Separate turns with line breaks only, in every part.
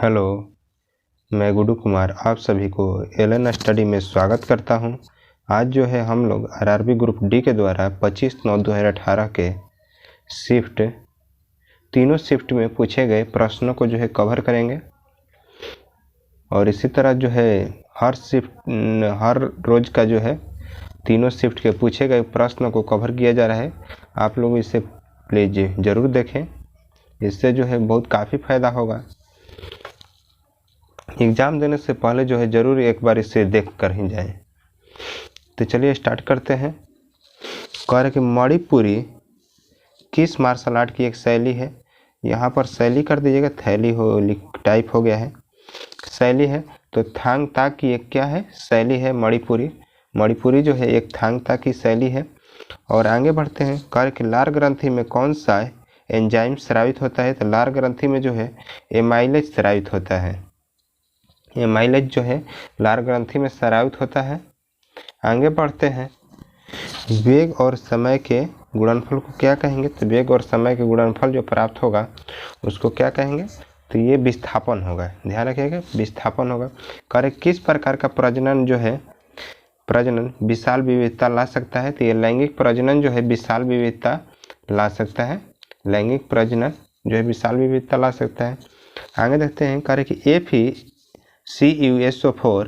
Hello, मैं गुड्डू कुमार आप सभी को एलएन स्टडी में स्वागत करता हूं। आज जो है हम लोग आरआरबी ग्रुप डी के द्वारा 25/9/2018 के शिफ्ट तीनों शिफ्ट में पूछे गए प्रश्नों को जो है कवर करेंगे और इसी तरह जो है हर रोज़ का जो है तीनों शिफ्ट के पूछे गए प्रश्नों को कवर किया जा रहा है। आप लोग इसे प्लीज़ ज़रूर देखें, इससे जो है बहुत काफ़ी फ़ायदा होगा। एग्ज़ाम देने से पहले जो है ज़रूर एक बार इसे देख कर ही जाएं। तो चलिए स्टार्ट करते हैं। कह रहे कि मणिपुरी किस मार्शल आर्ट की एक शैली है। यहाँ पर शैली कर दीजिएगा, थैली हो टाइप हो गया है, शैली है तो थांग ता की एक क्या है शैली है मणिपुरी जो है एक थांग ता की शैली है। और आगे बढ़ते हैं। कह रहे कि लार ग्रंथि में कौन सा एंजाइम स्रावित होता है। तो लार ग्रंथि में जो है एमाइलेज स्रावित होता है। एमाइलेज जो है लार ग्रंथि में स्रावित होता है। आगे बढ़ते हैं। वेग और समय के गुणनफल को क्या कहेंगे। तो वेग और समय के गुणनफल जो प्राप्त होगा उसको क्या कहेंगे। तो ये विस्थापन होगा, ध्यान रखिएगा, विस्थापन होगा। कार्य किस प्रकार का प्रजनन जो है प्रजनन विशाल विविधता ला सकता है। तो ये लैंगिक प्रजनन जो है विशाल विविधता ला सकता है। लैंगिक प्रजनन जो है विशाल विविधता ला सकता है। आगे देखते हैं। कार्य कि FeCuSO4,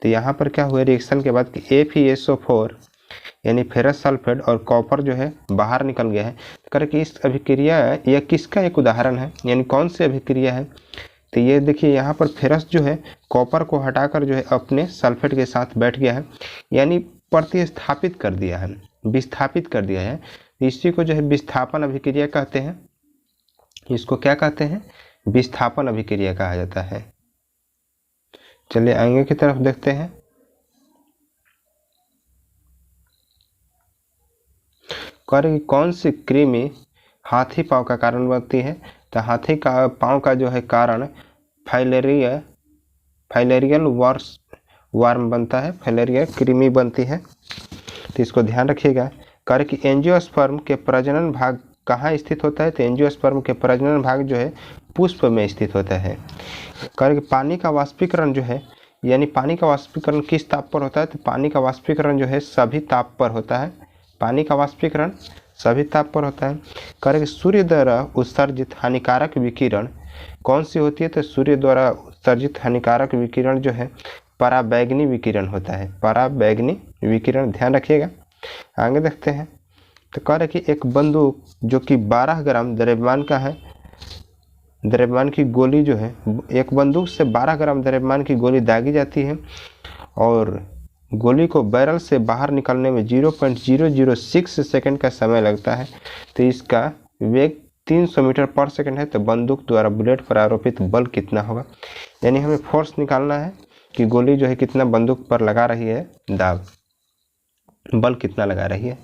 तो यहाँ पर क्या हुआ रिएक्शन के बाद कि FeSO4 यानी फेरस सल्फेट और कॉपर जो है बाहर निकल गया है। तो कि इस अभिक्रिया यह किसका एक उदाहरण है, यानी कौन सी अभिक्रिया है। तो ये देखिए यहाँ पर फेरस जो है कॉपर को हटाकर जो है अपने सल्फेट के साथ बैठ गया है, यानी प्रतिस्थापित कर दिया है, विस्थापित कर दिया है। इसी को जो है विस्थापन अभिक्रिया कहते हैं। इसको क्या कहते हैं, विस्थापन अभिक्रिया कहा जाता है। चलिए आगे की तरफ देखते हैं। करें कौन सी कृमि हाथी पाँव का कारण बनती है। तो हाथी का पाँव का जो है कारण फाइलेरियल वार्म बनता है, फाइलेरियल कृमि बनती है। तो इसको ध्यान रखिएगा। करें कि एंजियोस्पर्म के प्रजनन भाग कहाँ स्थित होता है। तो एंजियोस्पर्म के प्रजनन भाग जो है पुष्प में स्थित होता है। करें कि पानी का वाष्पीकरण जो है, यानी पानी का वाष्पीकरण किस ताप पर होता है। तो पानी का वाष्पीकरण जो है सभी ताप पर होता है। पानी का वाष्पीकरण सभी ताप पर होता है। करें कि सूर्य द्वारा उत्सर्जित हानिकारक विकिरण कौन सी होती है। तो सूर्य द्वारा उत्सर्जित हानिकारक विकिरण जो है पराबैंगनी विकिरण होता है, पराबैंगनी विकिरण, ध्यान रखिएगा। आगे देखते हैं। तो कह रहे कि एक बंदूक जो कि 12 ग्राम द्रव्यमान का है, द्रव्यमान की गोली जो है, एक बंदूक से 12 ग्राम द्रव्यमान की गोली दागी जाती है और गोली को बैरल से बाहर निकलने में 0.006 सेकंड का समय लगता है। तो इसका वेग 300 मीटर पर सेकंड है। तो बंदूक द्वारा बुलेट पर आरोपित बल कितना होगा, यानी हमें फोर्स निकालना है कि गोली जो है कितना बंदूक पर लगा रही है, दाब बल कितना लगा रही है।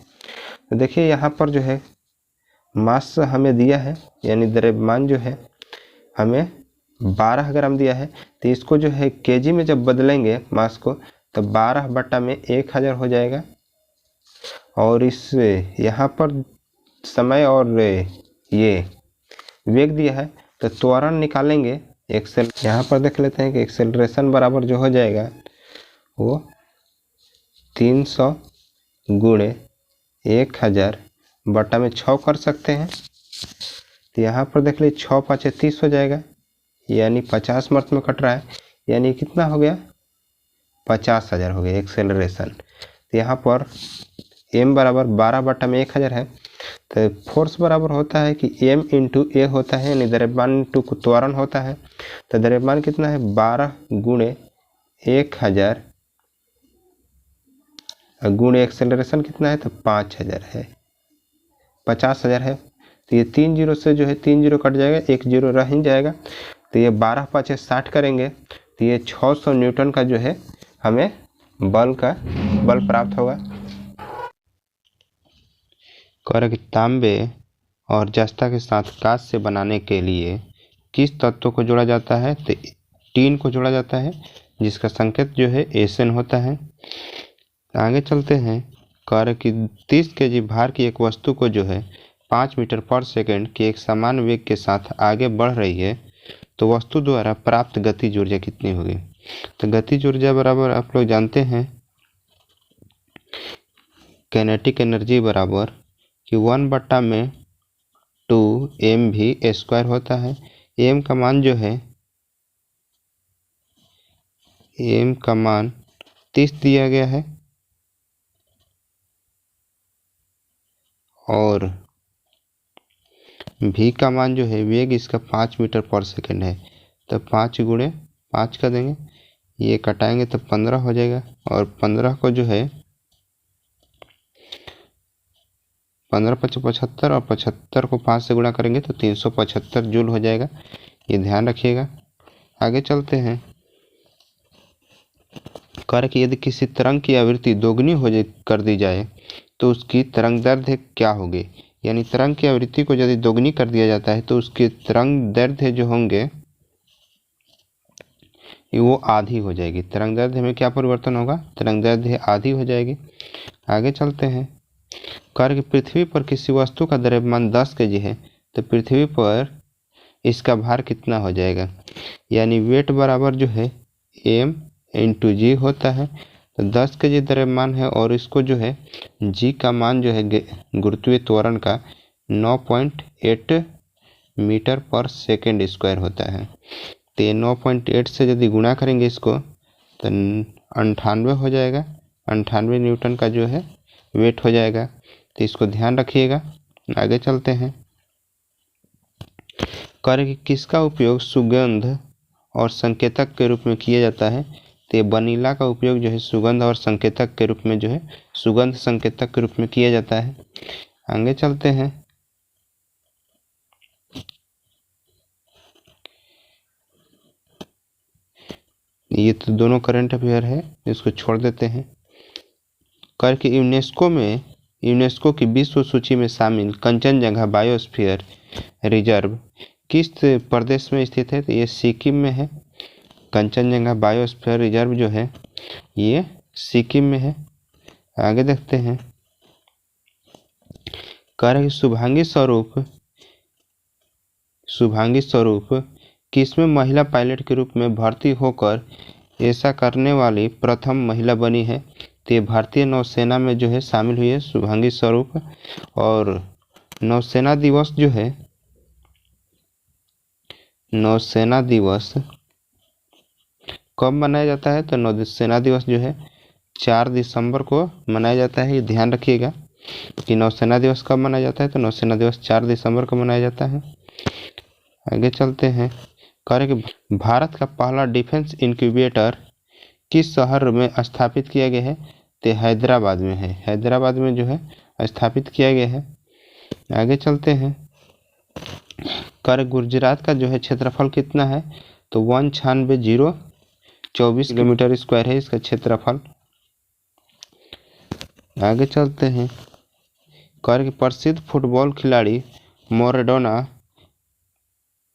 तो देखिए यहाँ पर जो है मास हमें दिया है, यानी द्रव्यमान जो है हमें 12 ग्राम दिया है। तो इसको जो है केजी में जब बदलेंगे मास को, तो 12/1000 हो जाएगा। और इस यहाँ पर समय और ये वेग दिया है, तो त्वरण निकालेंगे यहाँ पर देख लेते हैं कि एक्सेलरेशन बराबर जो हो जाएगा वो 300 × 1000 बटा में 6 कर सकते हैं। तो यहाँ पर देख लीजिए 6 × 5 = 30 हो जाएगा, यानी 50 मर्थ में कट रहा है, यानी कितना हो गया 50,000 हो गया एक्सेलरेशन। तो यहाँ पर m बराबर 12/1000 है। तो फोर्स बराबर होता है कि m × a होता है, यानी द्रव्यमान × त्वरण होता है। तो द्रव्यमान कितना है 12 × 1000 गुणे एक्सेलरेशन कितना है, तो 5000 है, 50,000 है। तो ये 3 जीरो से जो है 3 जीरो कट जाएगा, 1 जीरो रह ही जाएगा। तो ये 12 × 5 = 60 करेंगे, तो ये 600 न्यूटन का जो है हमें बल प्राप्त होगा। कह कि तांबे और जस्ता के साथ कांस्य बनाने के लिए किस तत्व को जोड़ा जाता है। तो टीन को जोड़ा जाता है, जिसका संकेत जो है एसन होता है। आगे चलते हैं। कह कि 30 kg भार की एक वस्तु को जो है 5 मीटर पर सेकंड के एक समान वेग के साथ आगे बढ़ रही है,
तो वस्तु द्वारा प्राप्त गतिज ऊर्जा कितनी होगी। तो गतिज ऊर्जा बराबर आप लोग जानते हैं काइनेटिक एनर्जी बराबर कि 1/2mv² होता है। m का मान जो है m का मान 30 दिया गया है और v का मान जो है वेग इसका 5 मीटर पर सेकेंड है। तो 5 × 5 कर देंगे, ये कटाएंगे तो 15 हो जाएगा और 15 को जो है 15 × 5 = 75 और 75 को 5 से गुणा करेंगे तो 375 जूल हो जाएगा। ये ध्यान रखिएगा। आगे चलते हैं। कर कि यदि किसी तरंग की आवृत्ति दोगुनी कर दी जाए तो उसकी तरंग दैर्ध्य क्या होगी। यानी तरंग की आवृत्ति को यदि दोगुनी कर दिया जाता है तो उसके तरंग दैर्ध्य जो होंगे वो आधी हो जाएगी। तरंग दैर्ध्य में क्या परिवर्तन होगा, तरंग दैर्ध्य आधी हो जाएगी। आगे चलते हैं। कर कि पृथ्वी पर किसी वस्तु का द्रव्यमान 10 kg है तो पृथ्वी पर इसका भार कितना हो जाएगा। यानी वेट बराबर जो है m × g होता है। तो 10 kg द्रव्यमान है और इसको जो है g का मान जो है गुरुत्वीय त्वरण का 9.8 मीटर पर सेकेंड स्क्वायर होता है। तो 9.8 से यदि गुणा करेंगे इसको तो 98 हो जाएगा। 98 न्यूटन का जो है वेट हो जाएगा। तो इसको ध्यान रखिएगा। आगे चलते हैं। कर कि किसका उपयोग सुगंध और संकेतक के रूप में किया जाता है। तो ये वनीला का उपयोग जो है सुगंध और संकेतक के रूप में जो है सुगंध संकेतक के रूप में किया जाता है। आगे चलते हैं। ये तो दोनों करंट अफेयर है, इसको छोड़ देते हैं। कर कि यूनेस्को की विश्व सूची में शामिल कंचनजंगा बायोस्फीयर रिजर्व किस प्रदेश में स्थित है। तो ये सिक्किम में है। कंचनजंगा बायोस्फीयर रिजर्व जो है ये सिक्किम में है। आगे देखते हैं। कर कि शुभांगी स्वरूप किसमें महिला पायलट के रूप में भर्ती होकर ऐसा करने वाली प्रथम महिला बनी है। तो ये भारतीय नौसेना में जो है शामिल हुई है शुभांगी स्वरूप। और नौसेना दिवस जो है नौसेना दिवस कब मनाया जाता है। तो नौसेना दिवस जो है 4 दिसंबर को मनाया जाता है। ये ध्यान रखिएगा कि नौसेना दिवस कब मनाया जाता है। तो नौसेना दिवस 4 दिसंबर को मनाया जाता है। आगे चलते हैं। करें कि भारत का पहला डिफेंस इंक्यूबेटर किस शहर में स्थापित किया गया है। तो हैदराबाद में है। हैदराबाद में जो है स्थापित किया गया है। आगे चलते हैं। कर गुजरात का जो है क्षेत्रफल कितना है। तो 196,024 किलोमीटर स्क्वायर है इसका क्षेत्रफल। आगे चलते हैं। कर प्रसिद्ध फुटबॉल खिलाड़ी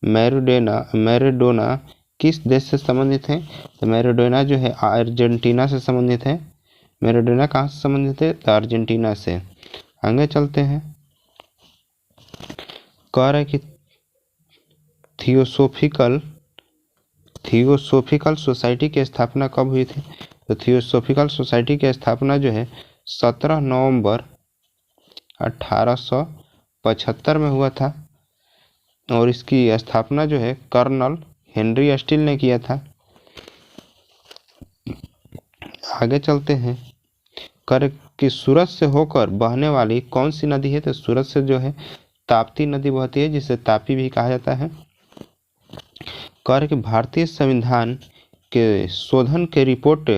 मैराडोना किस देश से संबंधित है। तो मैराडोना जो है अर्जेंटीना से संबंधित है। मैराडोना कहाँ से संबंधित है। तो अर्जेंटीना से। आगे चलते हैं। कह रहे कि थियोसोफिकल सोसाइटी की स्थापना कब हुई थी। तो थियोसोफिकल सोसाइटी की स्थापना जो है 17 नवंबर 1875 में हुआ था और इसकी स्थापना जो है कर्नल हेनरी स्टील ने किया था। आगे चलते हैं। कर कि सूरज से होकर बहने वाली कौन सी नदी है। तो सूरज से जो है ताप्ती नदी बहती है जिसे तापी भी कहा जाता है। कर कि भारतीय संविधान के शोधन के रिपोर्ट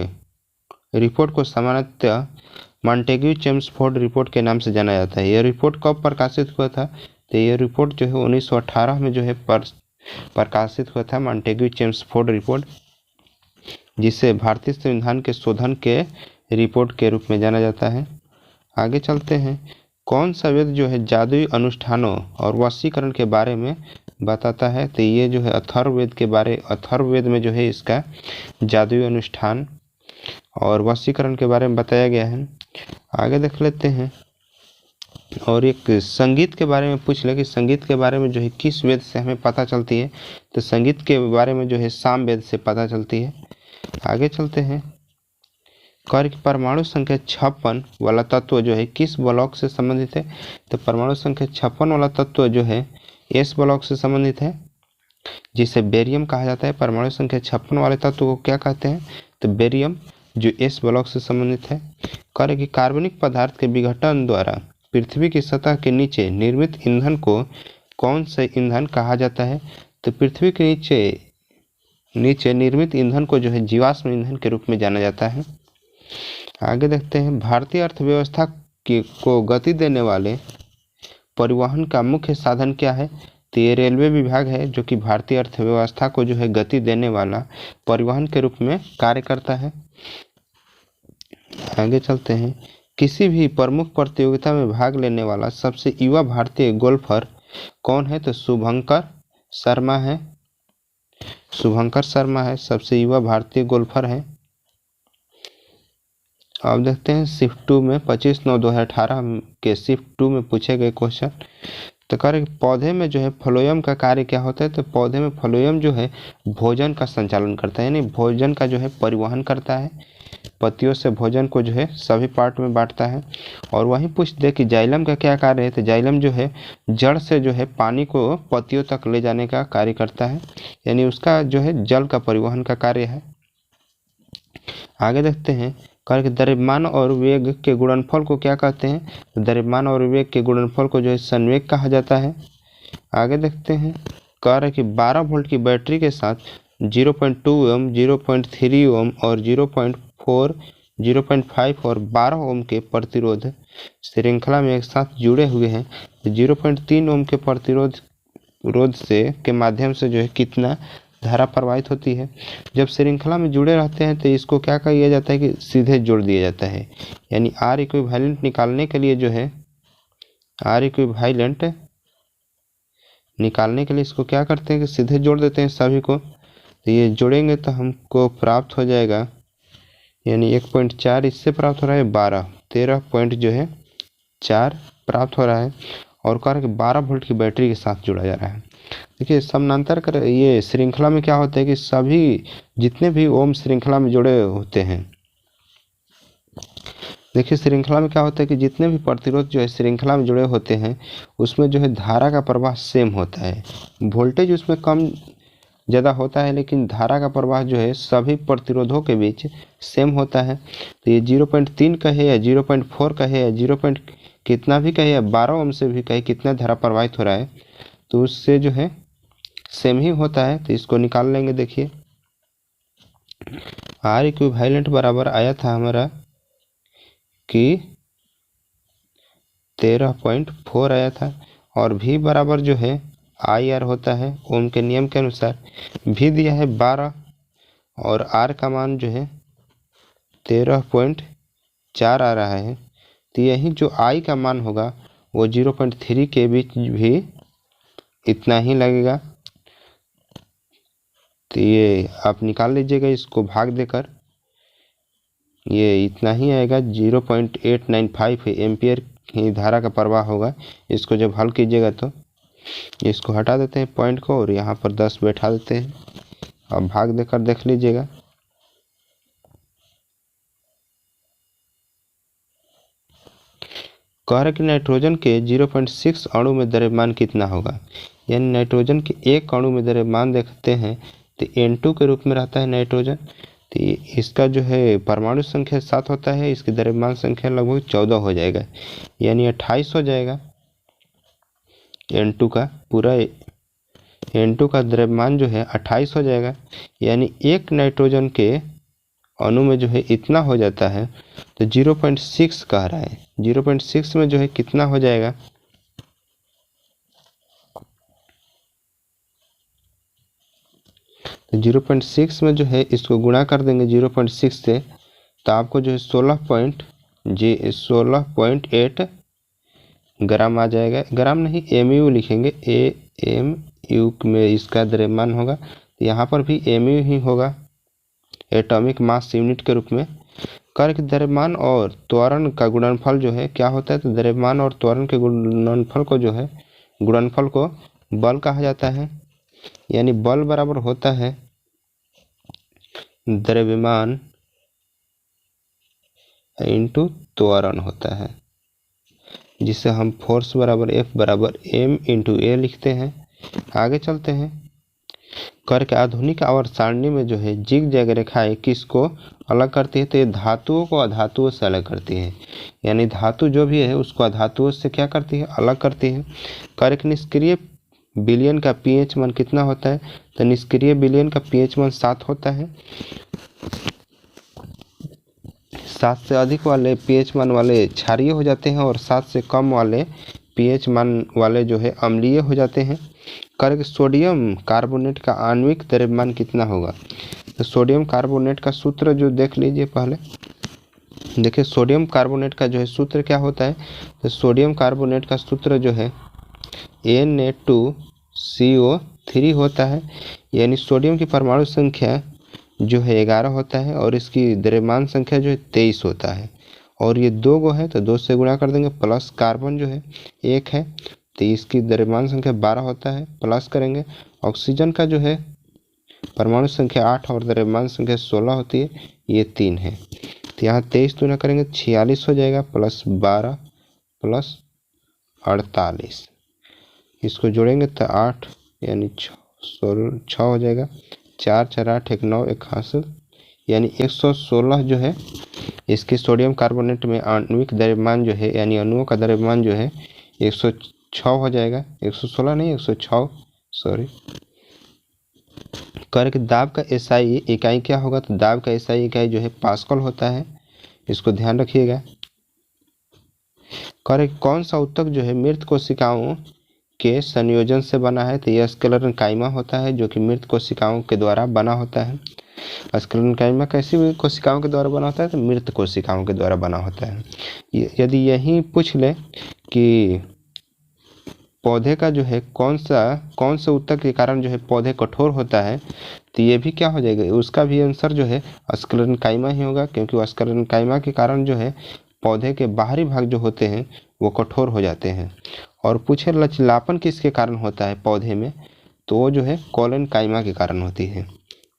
को सामान्यतः मॉन्टेग्यू चेम्सफोर्ड रिपोर्ट के नाम से जाना जाता है। यह रिपोर्ट कब प्रकाशित हुआ था। तो यह रिपोर्ट जो है 1918 में जो है प्रकाशित हुआ था मॉन्टेग्यू चेम्सफोर्ड रिपोर्ट, जिसे भारतीय संविधान के शोधन के रिपोर्ट के रूप में जाना जाता है। आगे चलते हैं। कौन सा वेद जो है जादुई अनुष्ठानों और वशीकरण के बारे में बताता है। तो ये जो है अथर्ववेद में जो है इसका जादुई अनुष्ठान और वशीकरण के बारे में बताया गया है। आगे देख लेते हैं। और एक संगीत के बारे में पूछ ले कि संगीत के बारे में जो है किस वेद से हमें पता चलती है, तो संगीत के बारे में जो है साम वेद से पता चलती है। आगे चलते हैं। कर की परमाणु संख्या 56 वाला तत्व जो है किस ब्लॉक से संबंधित है, तो परमाणु संख्या 56 वाला तत्व जो है एस ब्लॉक से संबंधित है, जिसे बेरियम कहा जाता है। परमाणु संख्या 56 वाले तत्व को क्या कहते हैं, तो बेरियम, जो एस ब्लॉक से संबंधित है। कर की कार्बनिक पदार्थ के विघटन द्वारा पृथ्वी की सतह के नीचे निर्मित ईंधन को कौन से ईंधन कहा जाता है, तो पृथ्वी के नीचे निर्मित ईंधन को जो है जीवाश्म ईंधन के रूप में जाना जाता है। आगे देखते हैं। भारतीय अर्थव्यवस्था को गति देने वाले परिवहन का मुख्य साधन क्या है, तो ये रेलवे विभाग है, जो कि भारतीय अर्थव्यवस्था को जो है गति देने वाला परिवहन के रूप में कार्य करता है। आगे चलते हैं। किसी भी प्रमुख प्रतियोगिता में भाग लेने वाला सबसे युवा भारतीय गोल्फर कौन है, तो शुभंकर शर्मा है। शुभंकर शर्मा है, सबसे युवा भारतीय गोल्फर है। अब देखते हैं शिफ्ट 2 में 25/9/2018 के शिफ्ट 2 में पूछे गए क्वेश्चन। तो करें पौधे में जो है फ्लोएम का कार्य क्या होता है, तो पौधे में फ्लोएम जो है भोजन का संचालन करता है, यानी भोजन का जो है परिवहन करता है। पत्तियों से भोजन को जो है सभी पार्ट में बांटता है। और वहीं पूछ दे कि जाइलम का क्या कार्य है, तो जाइलम जो है जड़ से जो है पानी को पत्तियों तक ले जाने का कार्य करता है, यानी उसका जो है जल का परिवहन का कार्य है। आगे देखते हैं। कर द्रव्यमान और वेग के गुणनफल को क्या कहते हैं, तो द्रव्यमान और वेग के गुणनफल को जो है संवेग कहा जाता है। आगे देखते हैं। कह रहे कि 12 वोल्ट की बैटरी के साथ 0.2 ओम, 0.3 ओम और 0.4, 0.5 और 12 ओम के प्रतिरोध श्रृंखला में एक साथ जुड़े हुए हैं। 0.3 ओम के प्रतिरोध से के माध्यम से जो है कितना धारा प्रवाहित होती है। जब श्रृंखला में जुड़े रहते हैं तो इसको क्या किया जाता है कि सीधे जोड़ दिया जाता है, यानी आर इक्विवेलेंट निकालने के लिए जो है आर इक्विवेलेंट निकालने के लिए इसको क्या करते हैं कि सीधे जोड़ देते हैं सभी को। तो ये जोड़ेंगे तो हमको प्राप्त हो जाएगा, यानी 1.4 इससे प्राप्त हो रहा है 13 पॉइंट जो है 4 प्राप्त हो रहा है। और कर 12 वोल्ट की बैटरी के साथ जुड़ा जा रहा है। देखिए समानांतर कर ये श्रृंखला में क्या होता है कि सभी जितने भी ओम श्रृंखला में जुड़े होते हैं, देखिए श्रृंखला में क्या होता है कि जितने भी प्रतिरोध जो है श्रृंखला में जुड़े होते हैं उसमें जो है धारा का प्रवाह सेम होता है। वोल्टेज उसमें कम ज़्यादा होता है, लेकिन धारा का प्रवाह जो है सभी प्रतिरोधों के बीच सेम होता है। तो ये 0.3 कहे या 0.4 कहे या 0. कितना भी कहे या 12 ओम से भी कहे कितना धारा प्रवाहित हो रहा है, तो उससे जो है सेम ही होता है। तो इसको निकाल लेंगे। देखिए आर इक्विवेलेंट बराबर आया था हमारा कि 13.4 आया था, और भी बराबर जो है आई आर होता है ओम के नियम के अनुसार। भी दिया है 12 और आर का मान जो है 13.4 आ रहा है। तो यही जो आई का मान होगा वो 0.3 के बीच भी इतना ही लगेगा। तो ये आप निकाल लीजिएगा, इसको भाग देकर ये इतना ही आएगा। 0.895 एम्पियर की धारा का प्रवाह होगा। इसको जब हल कीजिएगा तो इसको हटा देते हैं पॉइंट को और यहाँ पर 10 बैठा देते हैं। अब भाग देकर देख लीजिएगा। कह रहे कि नाइट्रोजन के 0.6 अणु में द्रव्यमान कितना होगा, यानी नाइट्रोजन के एक अणु में द्रव्यमान देखते हैं तो N2 के रूप में रहता है नाइट्रोजन। तो इसका जो है परमाणु संख्या 7 होता है, इसकी द्रव्यमान संख्या लगभग 14 हो जाएगा, यानी 28 हो जाएगा। N2 का पूरा N2 का द्रव्यमान जो है 28 हो जाएगा, यानी एक नाइट्रोजन के अणु में जो है इतना हो जाता है। तो 0.6 कह रहा है, 0.6 में जो है कितना हो जाएगा, तो 0.6 में जो है इसको गुणा कर देंगे 0.6 से, तो आपको जो है 16.8 ग्राम आ जाएगा। ग्राम नहीं एमयू लिखेंगे, एमयू में इसका द्रव्यमान होगा। यहाँ पर भी एमयू ही होगा, एटॉमिक मास यूनिट के रूप में। कार्य के द्रव्यमान और त्वरण का गुणनफल जो है क्या होता है, तो द्रव्यमान और त्वरण के गुणनफल को जो है गुणनफल को बल कहा जाता है। यानी बल बराबर होता है द्रव्यमान इंटू त्वरण होता है, जिसे हम फोर्स बराबर F बराबर m इंटू ए लिखते हैं। आगे चलते हैं। कर के आधुनिक आवर्त सारणी में जो है जिग जैग रेखाएं किसको अलग करती है, तो ये धातुओं को अधातुओं से अलग करती है। यानी धातु जो भी है उसको अधातुओं से क्या करती है, अलग करती है। कर एक निष्क्रिय विलयन का pH मान कितना होता है, तो निष्क्रिय विलयन का pH मान 7 होता है। 7 से अधिक वाले pH मान वाले क्षारीय हो जाते हैं और 7 से कम वाले pH मान वाले जो है अम्लीय हो जाते हैं। कर सोडियम कार्बोनेट का आणविक द्रव्यमान कितना होगा, तो सोडियम कार्बोनेट का सूत्र जो देख लीजिए पहले। देखिए सोडियम कार्बोनेट का जो है सूत्र क्या होता है, तो सोडियम कार्बोनेट का सूत्र जो है Na2CO3 होता है। यानी सोडियम की परमाणु संख्या जो है 11 होता है और इसकी द्रव्यमान संख्या जो है 23 होता है। और ये 2 गो है तो 2 से गुणा कर देंगे, प्लस कार्बन जो है 1 है तो इसकी द्रव्यमान संख्या 12 होता है, प्लस करेंगे। ऑक्सीजन का जो है परमाणु संख्या 8 और द्रव्यमान संख्या 16 होती है, ये 3 है। तो यहाँ 23 गुना करेंगे 46 हो जाएगा, प्लस 12 प्लस 48, इसको जोड़ेंगे तो 8 यानी 6 हो जाएगा। 4 4 8 1 9 1 हासिल, यानी 116 जो है इसके सोडियम कार्बोनेट में आणविक द्रव्यमान जो है यानी अणुओं का द्रव्यमान जो है 106 हो जाएगा। 116 नहीं 106 सॉरी। कर के दाब का एसआई इकाई क्या होगा, तो दाब का एसआई इकाई जो है पास्कल होता है, इसको ध्यान रखिएगा। कर कौन सा ऊतक जो है मृत कोशिकाओं के संयोजन से बना है, तो यह स्क्लेरेंकाइमा होता है जो कि मृत कोशिकाओं के द्वारा बना होता है। स्क्लेरेंकाइमा कैसी कोशिकाओं के द्वारा बना होता है, तो मृत कोशिकाओं के द्वारा बना होता है। यदि यही पूछ ले कि पौधे का जो है कौन से ऊतक के कारण जो है पौधे कठोर होता है, तो ये भी क्या हो जाएगा, उसका भी आंसर जो है स्क्लेरेंकाइमा ही होगा, क्योंकि स्क्लेरेंकाइमा के कारण जो है पौधे के बाहरी भाग जो होते हैं वो कठोर हो जाते हैं। और पूछे लचीलापन किसके कारण होता है पौधे में, तो वो जो है कोलेनकाइमा के कारण होती है।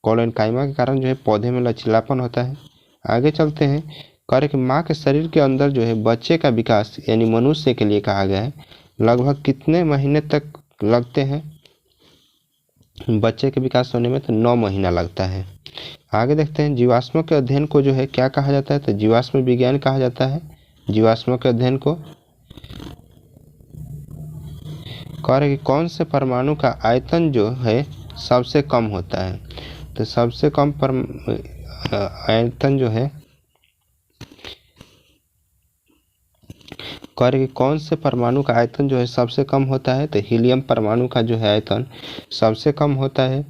कोलेनकाइमा के कारण जो है पौधे में लचीलापन होता है। आगे चलते हैं। कर कि माँ के शरीर के अंदर जो है बच्चे का विकास यानी मनुष्य के लिए कहा गया है लगभग कितने महीने तक लगते हैं बच्चे के विकास होने में, तो 9 महीना लगता है। आगे देखते हैं। जीवाश्मों के अध्ययन को जो है क्या कहा जाता है, तो जीवाश्म विज्ञान कहा जाता है जीवाश्मों के अध्ययन को। कह रहे कि कौन से परमाणु का आयतन जो है सबसे कम होता है, तो सबसे कम आयतन जो है कह रहे कि कौन से परमाणु का आयतन जो है सबसे कम होता है, तो हीलियम परमाणु का जो है आयतन सबसे कम होता है।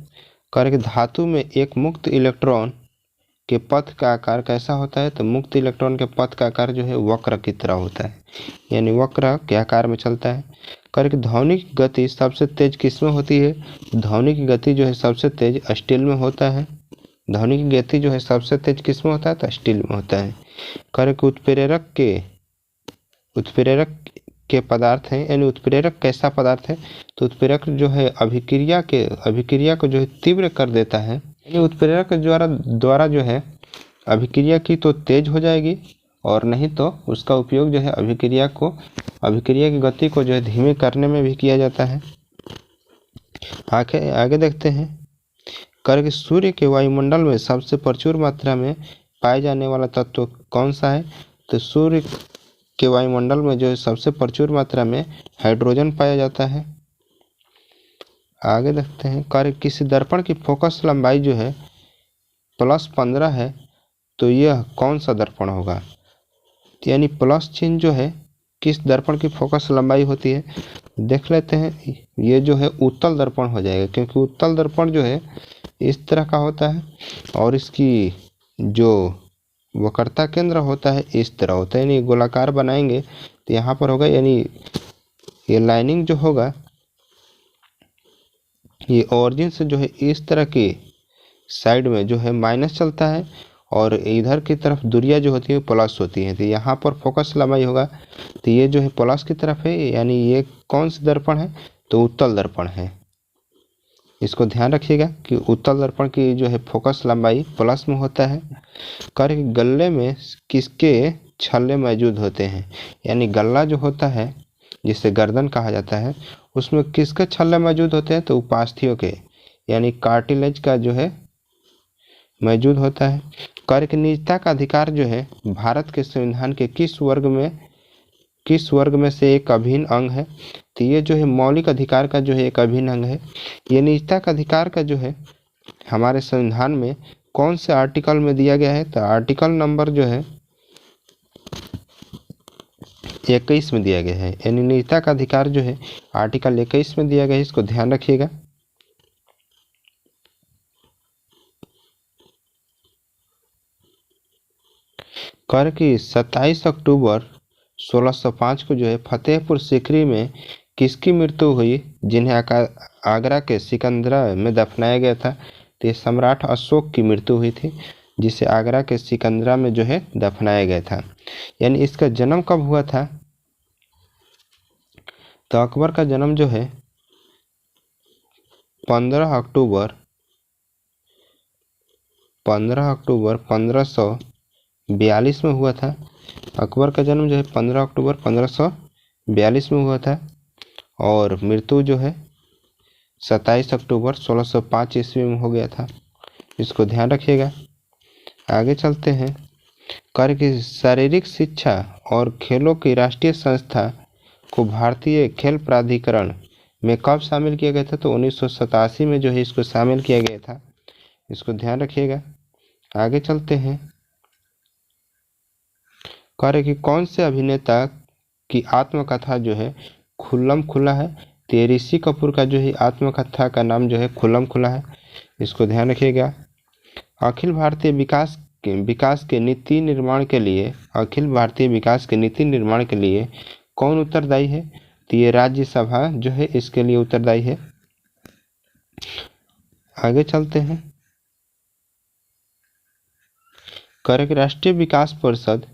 कह रहे कि धातु में एक मुक्त इलेक्ट्रॉन के पथ का आकार कैसा होता है, तो मुक्त इलेक्ट्रॉन के पथ का आकार जो है वक्र की तरह होता है, यानी वक्र के आकार में चलता है। कह रहे कि ध्वनि की गति सबसे तेज किस में होती है, ध्वनि की गति जो है सबसे तेज स्टील में होता है। ध्वनि की गति जो है सबसे तेज किस में होता है, तो स्टील में होता है। कह रहे कि उत्प्रेरक के पदार्थ हैं, यानी उत्प्रेरक कैसा पदार्थ है, तो उत्प्रेरक जो है अभिक्रिया को जो है तीव्र कर देता है। यानी उत्प्रेरक द्वारा जो है अभिक्रिया की तो तेज हो जाएगी और नहीं तो उसका उपयोग जो है अभिक्रिया की गति को जो है धीमे करने में भी किया जाता है। आगे देखते हैं। कर सूर्य के वायुमंडल में सबसे प्रचुर मात्रा में पाए जाने वाला तत्व कौन सा है, तो सूर्य के वायुमंडल में जो है सबसे प्रचुर मात्रा में हाइड्रोजन पाया जाता है। आगे देखते हैं। कार्य किसी दर्पण की फोकस लंबाई जो है +15 है, तो यह कौन सा दर्पण होगा, यानी प्लस चिन्ह जो है किस दर्पण की फोकस लंबाई होती है, देख लेते हैं। ये जो है उत्तल दर्पण हो जाएगा, क्योंकि उत्तल दर्पण जो है इस तरह का होता है और इसकी जो वक्रता केंद्र होता है इस तरह होता है, यानी गोलाकार बनाएंगे तो यहाँ पर होगा, यानी ये लाइनिंग जो होगा ये ऑरिजिन से जो है इस तरह की साइड में जो है माइनस चलता है और इधर की तरफ दूरियां जो होती है प्लस होती हैं। तो यहाँ पर फोकस लंबाई होगा तो ये जो है प्लस की तरफ है, यानी ये कौन सा दर्पण है, तो उत्तल दर्पण है। इसको ध्यान रखिएगा कि उत्तल दर्पण की जो है फोकस लंबाई प्लस में होता है। कर गल्ले में किसके छल्ले मौजूद होते हैं, यानी गल्ला जो होता है जिसे गर्दन कहा जाता है उसमें किसके छल्ले मौजूद होते हैं, तो उपास्थियों के, यानी कार्टिलेज का जो है मौजूद होता है। कर की निजता का अधिकार जो है भारत के संविधान के किस वर्ग में से एक अभिन्न अंग है, तो ये जो है मौलिक अधिकार का जो है एक अभिन्न अंग है। ये निजता का अधिकार का जो है हमारे संविधान में कौन से आर्टिकल में दिया गया है, तो आर्टिकल नंबर जो है 21 में दिया गया है, यानी निजता का अधिकार जो है आर्टिकल 21 में दिया गया है। इसको ध्यान रखिएगा। कर की 27 अक्टूबर 1605 को जो है फतेहपुर सीकरी में किसकी मृत्यु हुई, जिन्हें आगरा के सिकंदरा में दफनाया गया था, तो ये सम्राट अशोक की मृत्यु हुई थी, जिसे आगरा के सिकंदरा में जो है दफनाया गया था। यानी इसका जन्म कब हुआ था, तो अकबर का जन्म जो है 15 अक्टूबर 1542 में हुआ था। अकबर का जन्म जो है 15 अक्टूबर 1542 में हुआ था और मृत्यु जो है 27 अक्टूबर 1605 ईस्वी में हो गया था। इसको ध्यान रखिएगा। आगे चलते हैं। कर की शारीरिक शिक्षा और खेलों की राष्ट्रीय संस्था को भारतीय खेल प्राधिकरण में कब शामिल किया गया था, तो 1987 में जो है इसको शामिल किया गया था। इसको ध्यान रखिएगा। आगे चलते हैं। कर की कौन से अभिनेता की आत्मकथा जो है खुल्लम खुला है, तो ऋषि कपूर का जो है आत्मकथा का नाम जो है खुल्लम खुला है। इसको ध्यान रखिएगा। अखिल भारतीय विकास के नीति निर्माण के लिए कौन उत्तरदायी है, तो ये राज्यसभा जो है इसके लिए उत्तरदायी है। आगे चलते हैं। कर की राष्ट्रीय विकास परिषद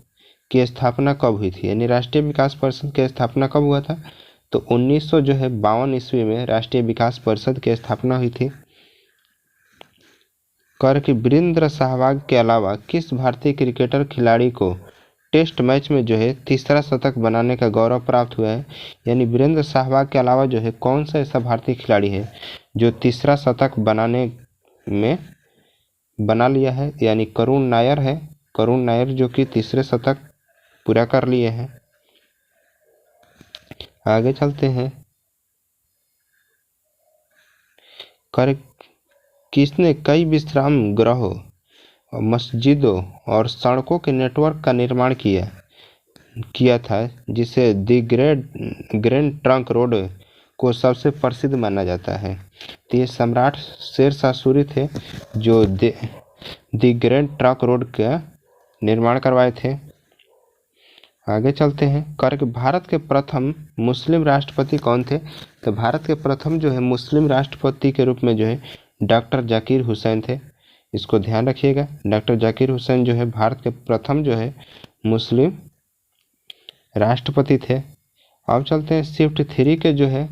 की स्थापना कब हुई थी, यानी राष्ट्रीय विकास परिषद की स्थापना कब हुआ था, तो 1952 ईस्वी में राष्ट्रीय विकास परिषद की स्थापना हुई थी। कर की वीरेंद्र सहवाग के अलावा किस भारतीय क्रिकेटर खिलाड़ी को टेस्ट मैच में जो है तीसरा शतक बनाने का गौरव प्राप्त हुआ है, यानी वीरेंद्र सहवाग के अलावा जो है कौन सा ऐसा भारतीय खिलाड़ी है जो तीसरा शतक बनाने में बना लिया है, यानी करुण नायर है। करुण नायर जो कि तीसरे शतक पूरा कर लिए हैं। आगे चलते हैं। कर किसने कई विश्राम गृहों, मस्जिदों और सड़कों के नेटवर्क का निर्माण किया था, जिसे द ग्रैंड ट्रंक रोड को सबसे प्रसिद्ध माना जाता है, तो ये सम्राट शेरशाह सूरी थे जो द ग्रैंड ट्रंक रोड का निर्माण करवाए थे। आगे चलते हैं। कर के भारत के प्रथम मुस्लिम राष्ट्रपति कौन थे, तो भारत के प्रथम जो है मुस्लिम राष्ट्रपति के रूप में जो है डॉक्टर जाकिर हुसैन थे। इसको ध्यान रखिएगा। डॉक्टर जाकिर हुसैन जो है भारत के प्रथम जो है मुस्लिम राष्ट्रपति थे। अब चलते हैं शिफ्ट 3 के जो है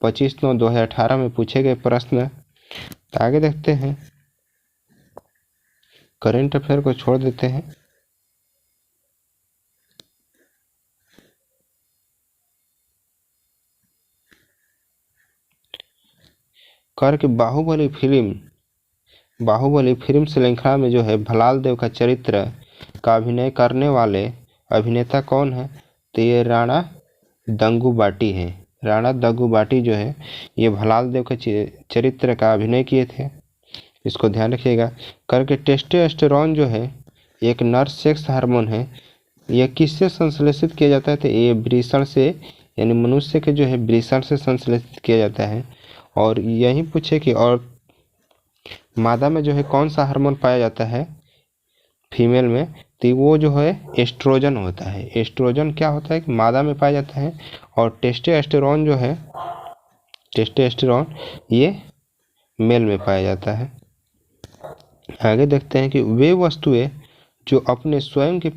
25/9/2018 में पूछे गए प्रश्न। तो आगे देखते हैं। करेंट अफेयर को छोड़ देते हैं। कर के बाहुबली फिल्म श्रृंखला में जो है भलाल देव का चरित्र का अभिनय करने वाले अभिनेता कौन है, तो ये राणा दंगुबाटी है। राणा दंगुबाटी जो है ये भलाल देव के चरित्र का अभिनय किए थे। इसको ध्यान रखिएगा। कर के टेस्टोस्टेरोन जो है एक नर सेक्स हार्मोन है। यह किससे संश्लेषित किया जाता है, तो ये वृषण से, यानी मनुष्य के जो है वृषण से संश्लेषित किया जाता है। और यही पूछे कि और मादा में जो है कौन सा हार्मोन पाया जाता है फीमेल में, तो वो जो है एस्ट्रोजन होता है। एस्ट्रोजन क्या होता है कि मादा में पाया जाता है और टेस्टोस्टेरोन जो है ये मेल में पाया जाता है। आगे देखते हैं कि वे वस्तुएं जो अपने स्वयं के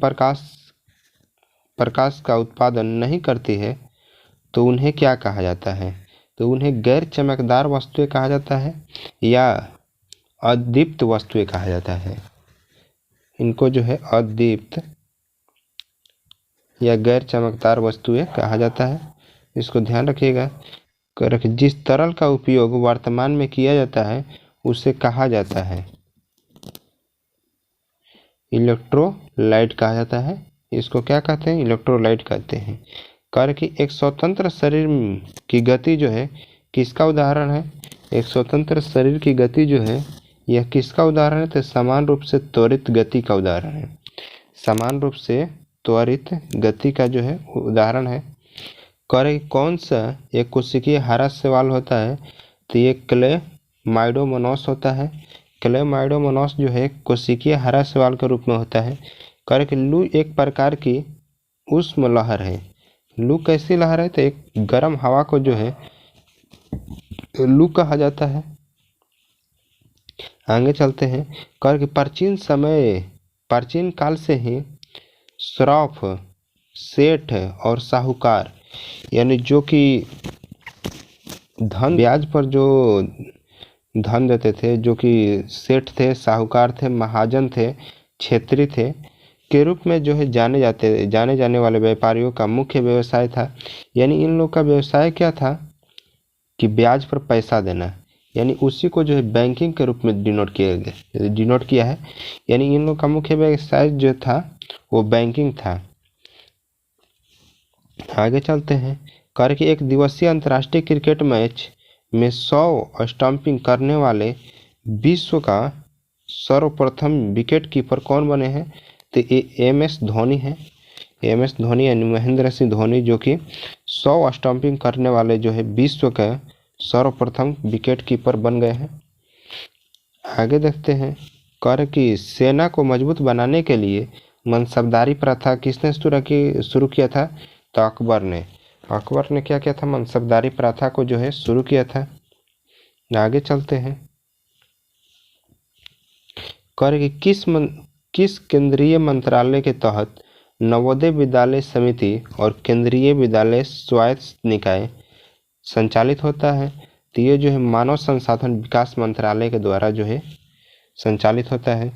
प्रकाश का उत्पादन नहीं करती है तो उन्हें क्या कहा जाता है? तो उन्हें गैर चमकदार वस्तुएं कहा जाता है या अदीप्त वस्तुएं कहा जाता है। इनको जो है अदीप्त या गैर चमकदार वस्तुएं कहा जाता है। इसको ध्यान रखिएगा। जिस तरल का उपयोग वर्तमान में किया जाता है उसे कहा जाता है इलेक्ट्रोलाइट कहा जाता है। इसको क्या कहते हैं? इलेक्ट्रोलाइट कहते हैं। कार्य की एक स्वतंत्र शरीर की गति जो है किसका उदाहरण है? एक स्वतंत्र शरीर की गति जो है यह किसका उदाहरण है? तो समान रूप से त्वरित गति का उदाहरण है। समान रूप से त्वरित गति का जो है उदाहरण है। कार्य कौन सा एक कोशिकीय हरा शैवाल होता है? तो ये क्लेमाइडोमोनास होता है। क्लेमाइडोमोनास जो है कोशिकीय हरा शैवाल के रूप में होता है। कार्य की लू एक प्रकार की ऊष्म लहर है। लू कैसी लहर है? तो एक गर्म हवा को जो है लू कहा जाता है। आगे चलते हैं। कार्य की प्राचीन काल से ही श्रॉफ, सेठ और साहूकार यानी जो कि धन ब्याज पर जो धन देते थे, जो कि सेठ थे, साहूकार थे, महाजन थे, क्षेत्री थे के रूप में जो है जाने जाने वाले व्यापारियों का मुख्य व्यवसाय था। यानी इन लोग का व्यवसाय क्या था कि ब्याज पर पैसा देना, यानी उसी को जो है बैंकिंग के रूप में डिनोट किया है। यानी इन लोग का मुख्य व्यवसाय जो था वो बैंकिंग था। आगे चलते हैं। कार्य की एक दिवसीय अंतर्राष्ट्रीय क्रिकेट मैच में 100 स्टंपिंग करने वाले विश्व का सर्वप्रथम विकेट कीपर कौन बने हैं? तो ये MS धोनी है। MS धोनी यानी महेंद्र सिंह धोनी जो कि 100 स्टंपिंग करने वाले जो है विश्व का सर्वप्रथम विकेट कीपर बन गए हैं। आगे देखते हैं। कार्य की सेना को मजबूत बनाने के लिए मनसबदारी प्रथा किसने शुरू किया था? तो अकबर ने क्या किया था? मनसबदारी प्रथा को जो है शुरू किया था। आगे चलते हैं। कार्य की किस केंद्रीय मंत्रालय के तहत नवोदय विद्यालय समिति और केंद्रीय विद्यालय स्वायत्त निकाय संचालित होता है? तो ये जो है मानव संसाधन विकास मंत्रालय के द्वारा जो है संचालित होता है।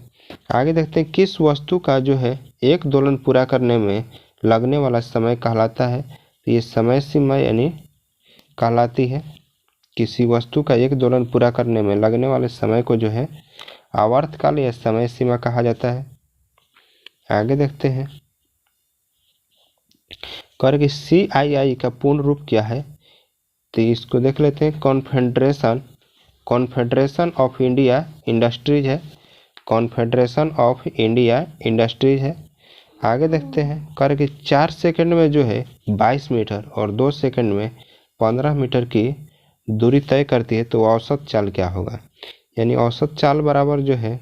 आगे देखते हैं। किस वस्तु का जो है एक दोलन पूरा करने में लगने वाला समय कहलाता है? तो ये समय सीमा यानी कहलाती है। किसी वस्तु का एक दोलन पूरा करने में लगने वाले समय को जो है आवर्तकाल या समय सीमा कहा जाता है। आगे देखते हैं। कार्य की CII का पूर्ण रूप क्या है? तो इसको देख लेते हैं। कॉन्फेडरेशन ऑफ इंडिया इंडस्ट्रीज है। कॉन्फेडरेशन ऑफ इंडिया इंडस्ट्रीज है। आगे देखते हैं। कार्य की 4 सेकंड में जो है 22 मीटर और 2 सेकंड में 15 मीटर की दूरी तय करती है तो औसत चाल क्या होगा? यानी औसत चाल बराबर जो है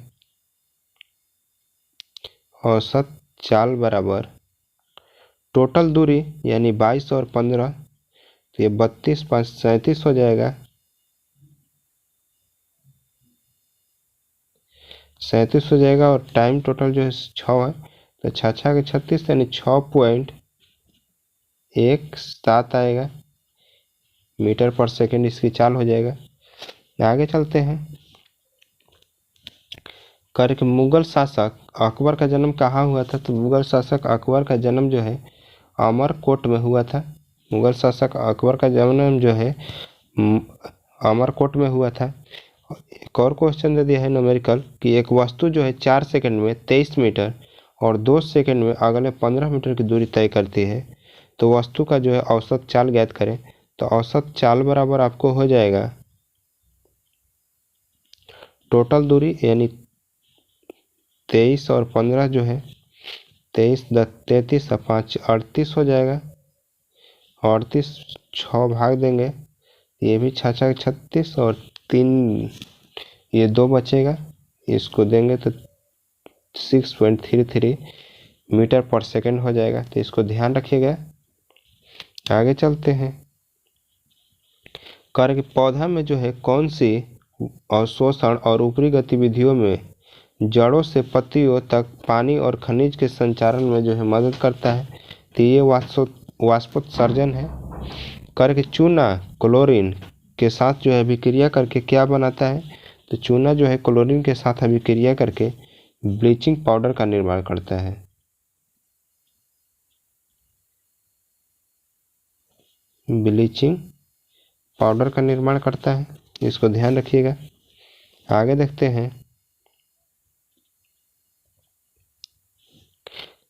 औसत चाल बराबर टोटल दूरी यानी 22 और 15 तो ये 32 5 37 हो जाएगा। 37 हो जाएगा और टाइम टोटल जो है 6 है तो 6 के 36 यानी 6.17 आएगा मीटर पर सेकंड इसकी चाल हो जाएगा। आगे चलते हैं। कार्य के मुगल शासक अकबर का जन्म कहाँ हुआ था? तो मुगल शासक अकबर का जन्म जो है अमरकोट में हुआ था। मुगल शासक अकबर का जन्म जो है अमरकोट में हुआ था। एक और क्वेश्चन दे दिया है न्यूमेरिकल कि एक वस्तु जो है 4 सेकंड में 23 मीटर और 2 सेकंड में अगले 15 मीटर की दूरी तय करती है तो वस्तु का जो है औसत चाल ज्ञात करें। तो औसत चाल बराबर आपको हो जाएगा टोटल दूरी यानी 23 और 15 जो है 23 10 33 और 5 38 हो जाएगा। 38 6 भाग देंगे ये भी 6 36 और 3 ये 2 बचेगा इसको देंगे तो 6.33 मीटर पर सेकंड हो जाएगा। तो इसको ध्यान रखिएगा। आगे चलते हैं। कार्य के पौधा में जो है कौन सी अवशोषण और ऊपरी गतिविधियों में जड़ों से पत्तियों तक पानी और खनिज के संचारण में जो है मदद करता है। तो ये वाष्पोत्सर्जन है। करके चूना क्लोरीन के साथ जो है अभिक्रिया करके क्या बनाता है, तो चूना जो है क्लोरीन के साथ अभिक्रिया करके ब्लीचिंग पाउडर का निर्माण करता है। ब्लीचिंग पाउडर का निर्माण करता है, इसको ध्यान रखिएगा। आगे देखते हैं।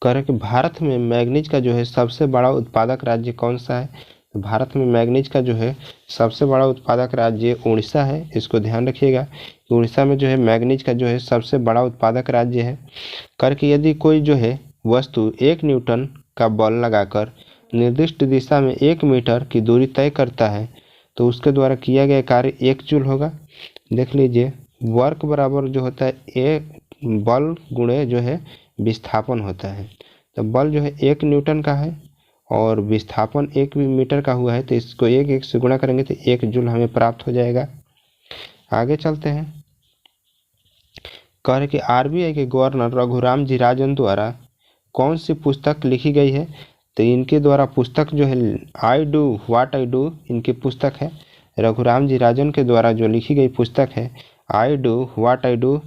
कि भारत में मैग्नीज का जो है सबसे बड़ा उत्पादक राज्य कौन सा है। तो भारत में मैग्नीज का जो है सबसे बड़ा उत्पादक राज्य उड़ीसा है, इसको ध्यान रखिएगा। उड़ीसा में जो है मैग्नीज का जो है सबसे बड़ा उत्पादक राज्य है। करके यदि कोई जो है वस्तु 1 न्यूटन का बल लगाकर निर्दिष्ट दिशा में 1 मीटर की दूरी तय करता है तो उसके द्वारा किया गया कार्य 1 जूल होगा। देख लीजिए, वर्क बराबर जो होता है बल गुणे जो है विस्थापन होता है। तो बल जो है 1 न्यूटन का है और विस्थापन 1 मीटर का हुआ है, तो इसको 1 से गुणा करेंगे तो 1 जूल हमें प्राप्त हो जाएगा। आगे चलते हैं। कह रहे कि आरबीआई के गवर्नर रघुराम जी राजन द्वारा कौन सी पुस्तक लिखी गई है। तो इनके द्वारा पुस्तक जो है I do what I do, इनकी पुस्तक है। रघुराम जी राजन के द्वारा जो लिखी गई पुस्तक है I do what I do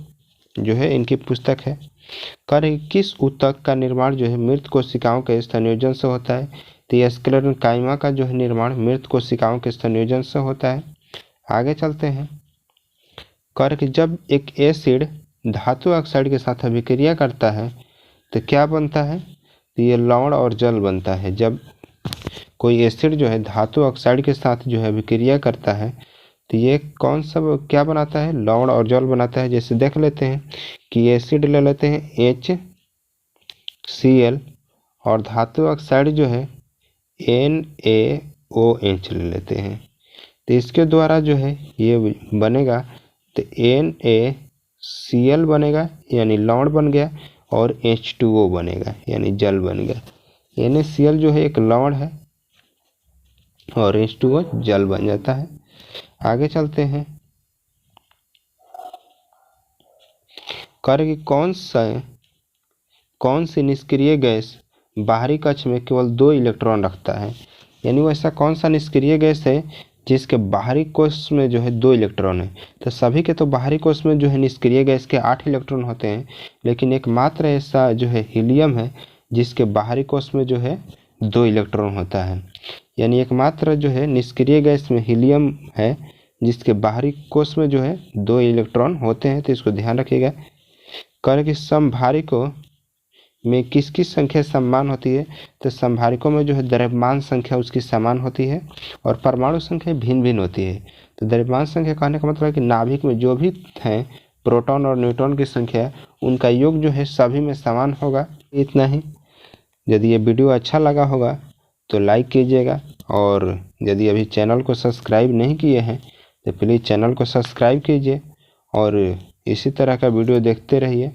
जो है इनकी पुस्तक है। किस ऊतक का निर्माण जो है मृत कोशिकाओं के संयोजन से होता है। तो स्क्लेरेंकाइमा का जो है निर्माण मृत कोशिकाओं के संयोजन से होता है। आगे चलते हैं। कि जब एक एसिड धातु ऑक्साइड के साथ अभिक्रिया करता है तो क्या बनता है, तो ये लवण और जल बनता है। जब कोई एसिड जो है धातु ऑक्साइड के साथ जो है अभिक्रिया करता है तो ये कौन सा क्या बनाता है, लवण और जल बनाता है। जैसे देख लेते हैं कि एसिड ले लेते हैं HCl और धातु ऑक्साइड जो है NaOH ले लेते हैं। तो इसके द्वारा जो है ये बनेगा, तो NaCl बनेगा यानी लवण बन गया और H2O बनेगा यानी जल बन गया। NaCl जो है एक लवण है और H2O जल बन जाता है। आगे चलते हैं। कि कौन सी निष्क्रिय गैस बाहरी कक्ष में केवल 2 इलेक्ट्रॉन रखता है। यानी वैसा कौन सा निष्क्रिय गैस है जिसके बाहरी कोश में जो है 2 इलेक्ट्रॉन है। तो सभी के तो बाहरी कोश में जो है निष्क्रिय गैस के 8 इलेक्ट्रॉन होते हैं, लेकिन एकमात्र ऐसा जो है हीलियम है जिसके बाहरी कोश में जो है 2 इलेक्ट्रॉन होता है। यानी एकमात्र जो है निष्क्रिय गैस में हीलियम है जिसके बाहरी कोश में जो है 2 इलेक्ट्रॉन होते हैं। तो इसको ध्यान रखिएगा। कि समभारिकों में किसकी संख्या समान होती है। तो समभारिकों में जो है द्रव्यमान संख्या उसकी समान होती है और परमाणु संख्या भिन्न भिन्न होती है। तो द्रव्यमान संख्या कहने का मतलब है कि नाभिक में जो भी हैं प्रोटॉन और न्यूट्रॉन की संख्या उनका योग जो है सभी में समान होगा। इतना ही। यदि ये वीडियो अच्छा लगा होगा तो लाइक कीजिएगा और यदि अभी चैनल को सब्सक्राइब नहीं किए हैं तो प्लीज़ चैनल को सब्सक्राइब कीजिए और इसी तरह का वीडियो देखते रहिए।